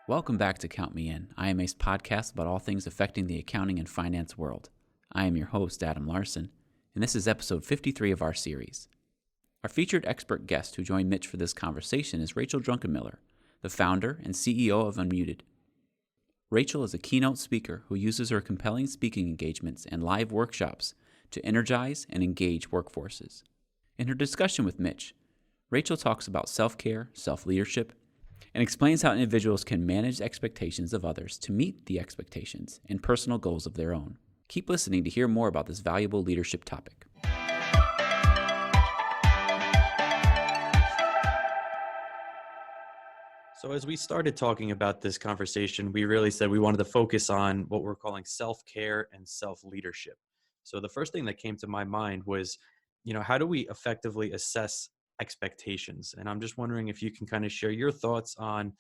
Welcome back to Count Me In, IMA's podcast about all things affecting the accounting and finance world. I am your host, Adam Larson, and this is episode 53 of our series. Our featured expert guest who joined Mitch for this conversation is Rachel Druckenmiller, the founder and CEO of Unmuted. Rachel is a keynote speaker who uses her compelling speaking engagements and live workshops to energize and engage workforces. In her discussion with Mitch, Rachel talks about self-care, self-leadership, and explains how individuals can manage expectations of others to meet the expectations and personal goals of their own. Keep listening to hear more about this valuable leadership topic. So as we started talking about this conversation, we really said we wanted to focus on what we're calling self-care and self-leadership. So the first thing that came to my mind was, how do we effectively assess expectations? And I'm just wondering if you can kind of share your thoughts on,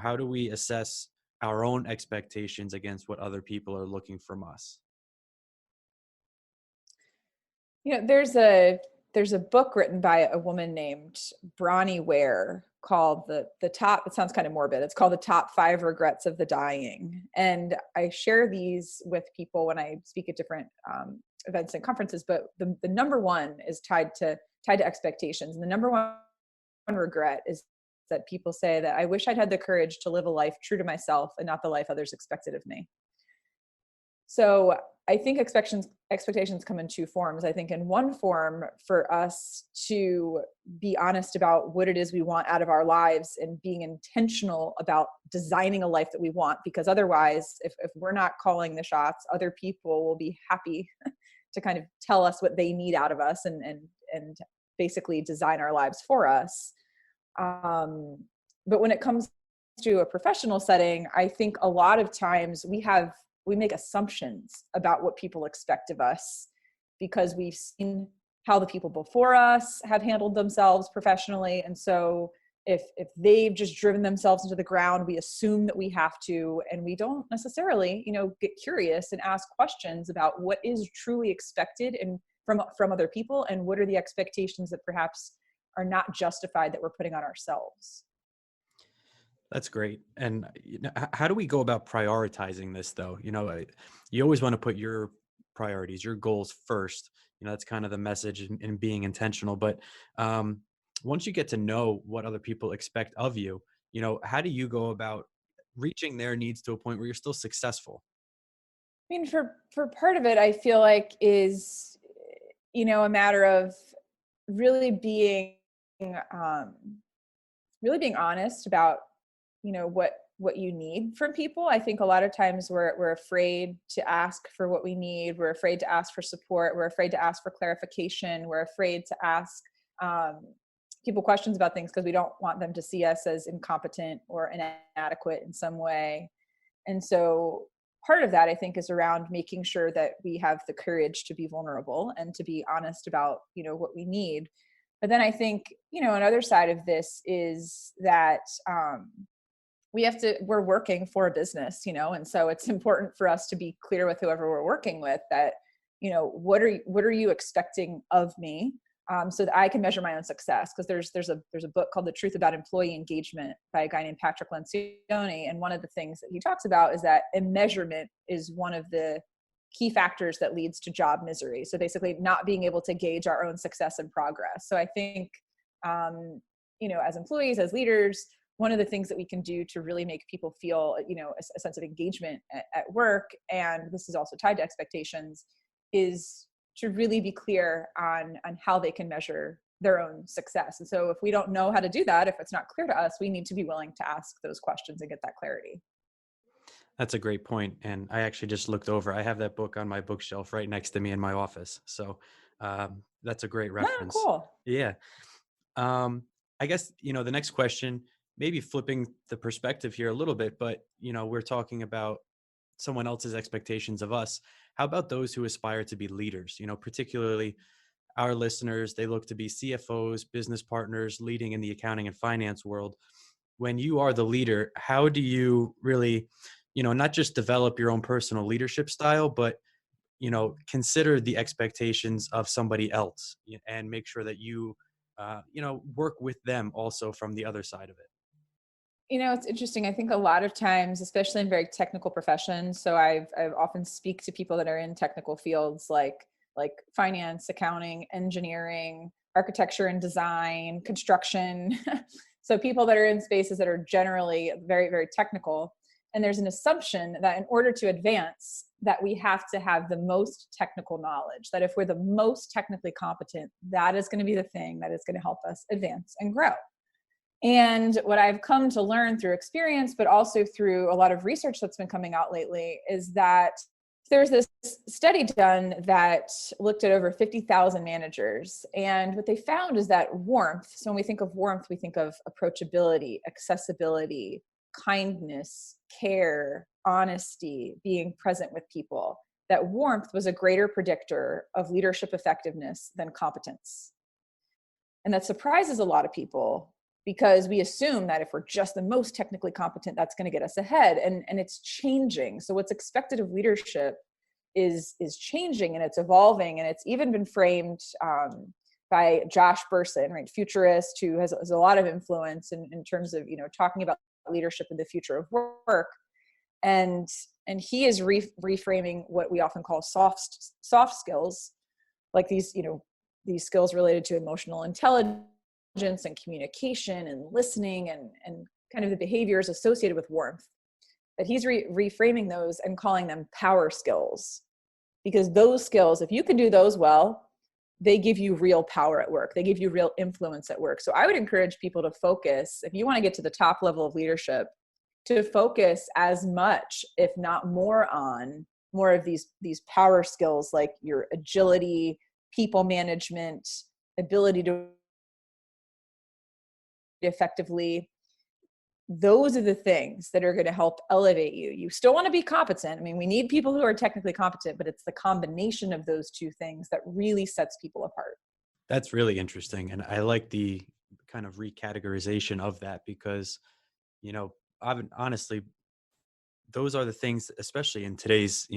how do we assess our own expectations against what other people are looking from us? There's a book written by a woman named Bronnie Ware called the top. It sounds kind of morbid. It's called The Top 5 Regrets of the Dying, and I share these with people when I speak at different events and conferences. But the number one is tied to expectations, and the number one regret is that people say that I wish I'd had the courage to live a life true to myself and not the life others expected of me. So I think expectations come in two forms. I think in one form, for us to be honest about what it is we want out of our lives and being intentional about designing a life that we want, because otherwise, if we're not calling the shots, other people will be happy to kind of tell us what they need out of us and basically design our lives for us. But when it comes to a professional setting, I think a lot of times we make assumptions about what people expect of us because we've seen how the people before us have handled themselves professionally. And so if they've just driven themselves into the ground, we assume that we have to, and we don't necessarily, get curious and ask questions about what is truly expected and from other people, and what are the expectations that perhaps are not justified that we're putting on ourselves. That's great. And how do we go about prioritizing this though? You always want to put your priorities, your goals first. That's kind of the message in being intentional. But once you get to know what other people expect of you, how do you go about reaching their needs to a point where you're still successful? I mean, for part of it, I feel like is, a matter of really being, honest about, what you need from people. I think a lot of times we're afraid to ask for what we need. We're afraid to ask for support. We're afraid to ask for clarification. We're afraid to ask people questions about things because we don't want them to see us as incompetent or inadequate in some way. And so part of that, I think, is around making sure that we have the courage to be vulnerable and to be honest about, what we need. But then I think, another side of this is that we're working for a business, and so it's important for us to be clear with whoever we're working with that, what are you expecting of me, so that I can measure my own success. Because there's a book called The Truth About Employee Engagement by a guy named Patrick Lencioni, and one of the things that he talks about is that measurement is one of the key factors that leads to job misery. So basically, not being able to gauge our own success and progress. So I think, as employees, as leaders, one of the things that we can do to really make people feel, a sense of engagement at work, and this is also tied to expectations, is to really be clear on how they can measure their own success. And so if we don't know how to do that, if it's not clear to us, we need to be willing to ask those questions and get that clarity. That's a great point. And I actually just looked over. I have that book on my bookshelf right next to me in my office. So that's a great Oh, reference. cool. Yeah. I guess, the next question, maybe flipping the perspective here a little bit, but, we're talking about someone else's expectations of us. How about those who aspire to be leaders? Particularly our listeners, they look to be CFOs, business partners, leading in the accounting and finance world. When you are the leader, how do you really, not just develop your own personal leadership style, but consider the expectations of somebody else and make sure that you, work with them also from the other side of it? It's interesting. I think a lot of times, especially in very technical professions, so I've often speak to people that are in technical fields like finance, accounting, engineering, architecture and design, construction. So people that are in spaces that are generally very, very technical. And there's an assumption that in order to advance, that we have to have the most technical knowledge, that if we're the most technically competent, that is going to be the thing that is going to help us advance and grow. And what I've come to learn through experience, but also through a lot of research that's been coming out lately, is that there's this study done that looked at over 50,000 managers. And what they found is that warmth, so when we think of warmth, we think of approachability, accessibility, kindness, care, honesty, being present with people, that warmth was a greater predictor of leadership effectiveness than competence. And that surprises a lot of people because we assume that if we're just the most technically competent, that's going to get us ahead. And it's changing. So what's expected of leadership is changing, and it's evolving. And it's even been framed by Josh Bersin, right, futurist, who has a lot of influence in terms of, talking about leadership in the future of work. And he is reframing what we often call soft skills, like these skills related to emotional intelligence and communication and listening and kind of the behaviors associated with warmth, that he's reframing those and calling them power skills. Because those skills, if you can do those well, they give you real power at work. They give you real influence at work. So I would encourage people to focus, if you want to get to the top level of leadership, to focus as much, if not more, on more of these power skills, like your agility, people management, ability to effectively. Those are the things that are going to help elevate you. You still want to be competent. I mean, we need people who are technically competent, but it's the combination of those two things that really sets people apart. That's really interesting. And I like the kind of recategorization of that because, honestly, those are the things, especially in today's,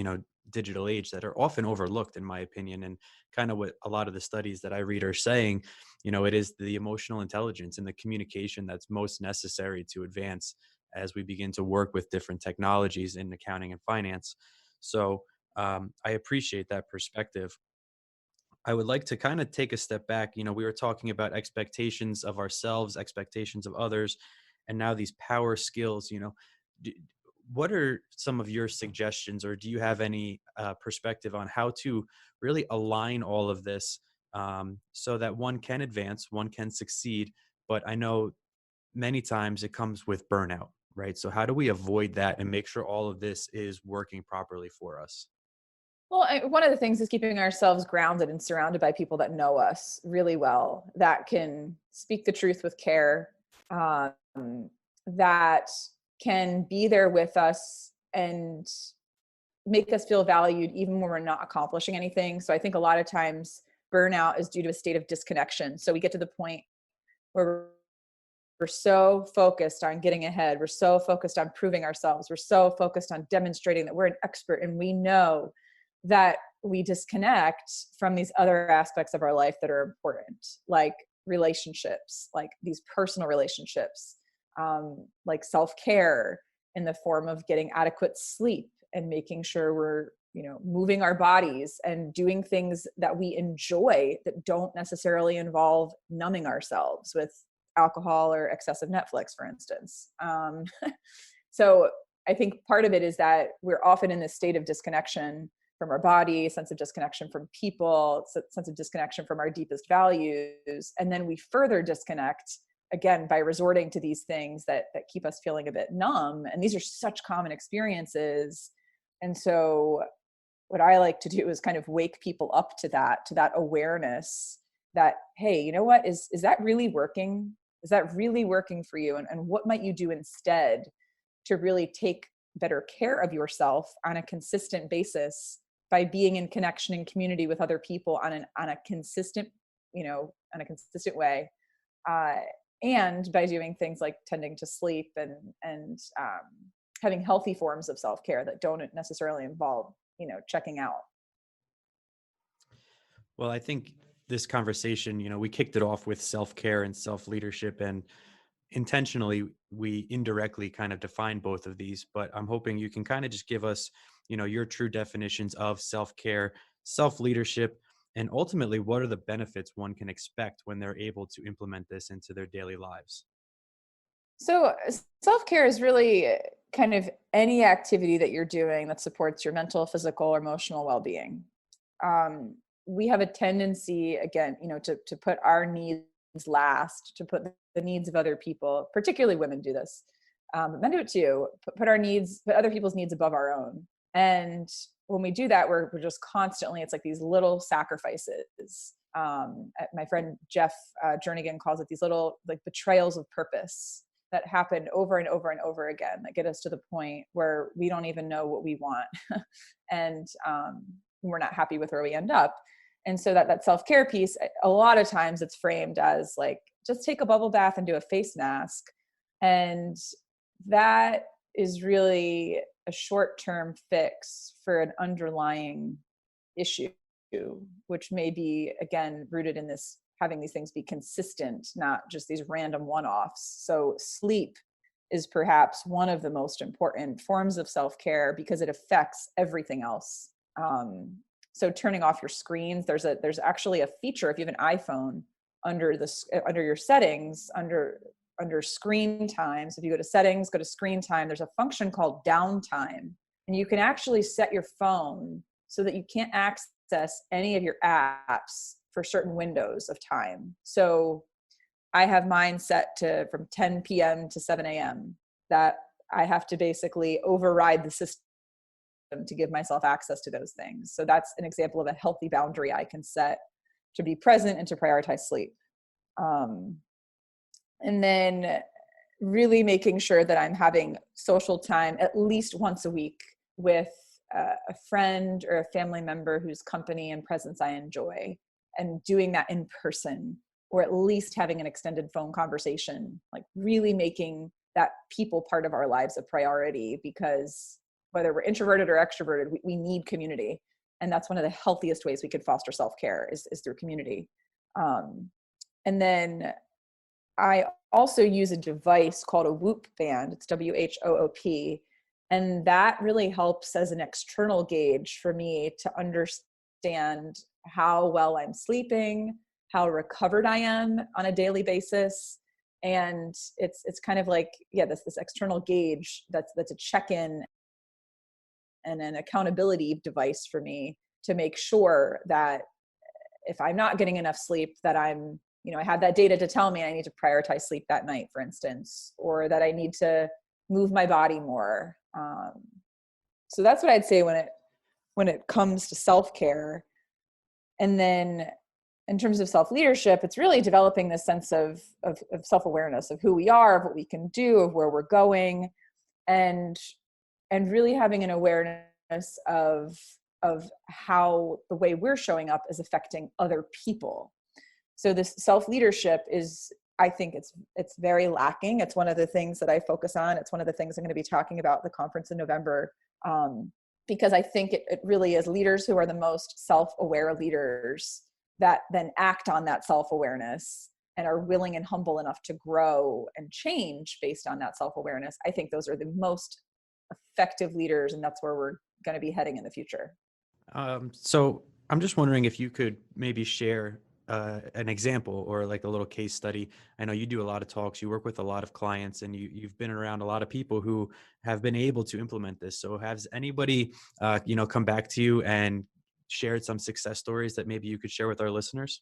digital age, that are often overlooked, in my opinion. And kind of what a lot of the studies that I read are saying, it is the emotional intelligence and the communication that's most necessary to advance as we begin to work with different technologies in accounting and finance. So I appreciate that perspective. I would like to kind of take a step back. We were talking about expectations of ourselves, expectations of others, and now these power skills. D- what are some of your suggestions, or do you have any perspective on how to really align all of this so that one can advance, one can succeed? But I know many times it comes with burnout, right? So how do we avoid that and make sure all of this is working properly for us? Well, one of the things is keeping ourselves grounded and surrounded by people that know us really well, that can speak the truth with care, um, that can be there with us and make us feel valued even when we're not accomplishing anything. So I think a lot of times burnout is due to a state of disconnection. So we get to the point where we're so focused on getting ahead. We're so focused on proving ourselves. We're so focused on demonstrating that we're an expert, and we know that we disconnect from these other aspects of our life that are important, like relationships, like these personal relationships, like self-care in the form of getting adequate sleep and making sure we're moving our bodies and doing things that we enjoy that don't necessarily involve numbing ourselves with alcohol or excessive Netflix, for instance. So I think part of it is that we're often in this state of disconnection from our body, sense of disconnection from people, sense of disconnection from our deepest values. And then we further disconnect, again, by resorting to these things that keep us feeling a bit numb. And these are such common experiences. And so what I like to do is kind of wake people up to that awareness that, hey, you know what, is that really working? Is that really working for you? And what might you do instead to really take better care of yourself on a consistent basis by being in connection and community with other people on a consistent, on a consistent way, and by doing things like tending to sleep and having healthy forms of self-care that don't necessarily involve, checking out. Well, I think this conversation, we kicked it off with self-care and self-leadership, and intentionally we indirectly kind of define both of these, but I'm hoping you can kind of just give us, your true definitions of self-care, self-leadership, and ultimately what are the benefits one can expect when they're able to implement this into their daily lives. So self-care is really kind of any activity that you're doing that supports your mental, physical, or emotional well-being. We have a tendency, again, to put our needs last, to put the needs of other people, particularly women do this. But men do it too. Put other people's needs above our own. And when we do that, we're just constantly, it's like these little sacrifices. My friend Jeff Jernigan calls it these little like betrayals of purpose that happen over and over and over again that get us to the point where we don't even know what we want. And we're not happy with where we end up. And so that self-care piece, a lot of times it's framed as like, just take a bubble bath and do a face mask. And that is really a short-term fix for an underlying issue, which may be, again, rooted in this having these things be consistent, not just these random one-offs. So sleep is perhaps one of the most important forms of self-care because it affects everything else. So turning off your screens, there's actually a feature if you have an iPhone under your settings, under screen time. So if you go to settings, go to screen time, there's a function called downtime. And you can actually set your phone so that you can't access any of your apps for certain windows of time. So I have mine set to from 10 p.m. to 7 a.m. that I have to basically override the system to give myself access to those things. So that's an example of a healthy boundary I can set to be present and to prioritize sleep. And then really making sure that I'm having social time at least once a week with a friend or a family member whose company and presence I enjoy, and doing that in person, or at least having an extended phone conversation, like really making that people part of our lives a priority, because whether we're introverted or extroverted, we need community. And that's one of the healthiest ways we could foster self-care is through community. And then I also use a device called a Whoop band. It's WHOOP. And that really helps as an external gauge for me to understand how well I'm sleeping, how recovered I am on a daily basis. And it's kind of like, this external gauge that's a check-in and an accountability device for me to make sure that if I'm not getting enough sleep, that I'm, I have that data to tell me I need to prioritize sleep that night, for instance, or that I need to move my body more. So that's what I'd say when it comes to self-care. And then in terms of self-leadership, it's really developing this sense of self-awareness of who we are, of what we can do, of where we're going, and really having an awareness of how the way we're showing up is affecting other people. So this self-leadership is, I think it's very lacking. It's one of the things that I focus on. It's one of the things I'm going to be talking about at the conference in November, because I think it really is leaders who are the most self-aware leaders that then act on that self-awareness and are willing and humble enough to grow and change based on that self-awareness. I think those are the most effective leaders, and that's where we're going to be heading in the future. So I'm just wondering if you could maybe share an example or like a little case study. I know you do a lot of talks, you work with a lot of clients, and you've been around a lot of people who have been able to implement this. So has anybody, come back to you and shared some success stories that maybe you could share with our listeners?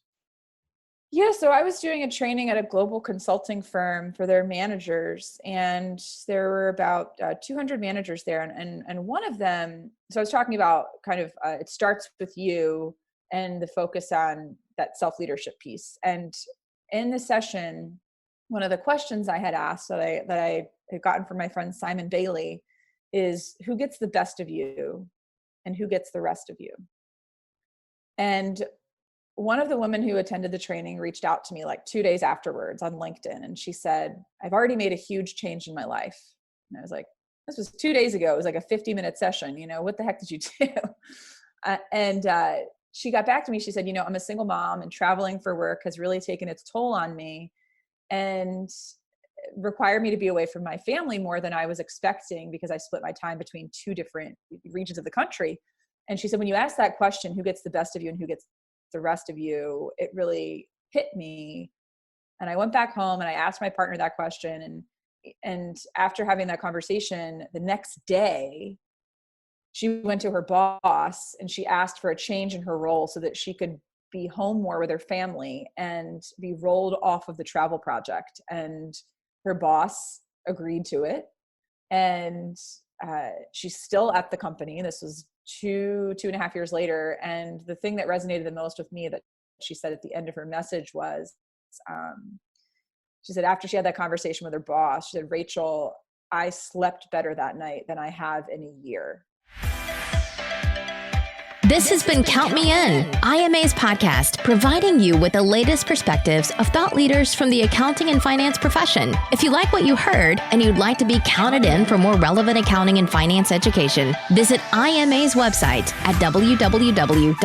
Yeah, so I was doing a training at a global consulting firm for their managers, and there were about 200 managers there. And one of them, so I was talking about kind of, it starts with you and the focus on that self-leadership piece. And in the session, one of the questions I had asked that I had gotten from my friend Simon Bailey is, who gets the best of you and who gets the rest of you? And one of the women who attended the training reached out to me like 2 days afterwards on LinkedIn. And she said, I've already made a huge change in my life. And I was like, this was 2 days ago. It was like a 50-minute session. What the heck did you do? And she got back to me. She said, I'm a single mom, and traveling for work has really taken its toll on me. And required me to be away from my family more than I was expecting because I split my time between 2 different regions of the country. And she said, when you ask that question, who gets the best of you and who gets the rest of you, it really hit me. And I went back home and I asked my partner that question. And after having that conversation, the next day, she went to her boss and she asked for a change in her role so that she could be home more with her family and be rolled off of the travel project. And her boss agreed to it. And she's still at the company. This was 2.5 years later. And the thing that resonated the most with me that she said at the end of her message was, she said, after she had that conversation with her boss, she said, Rachel, I slept better that night than I have in a year. This has been Count Me In, IMA's podcast, providing you with the latest perspectives of thought leaders from the accounting and finance profession. If you like what you heard and you'd like to be counted in for more relevant accounting and finance education, visit IMA's website at www.imanet.org.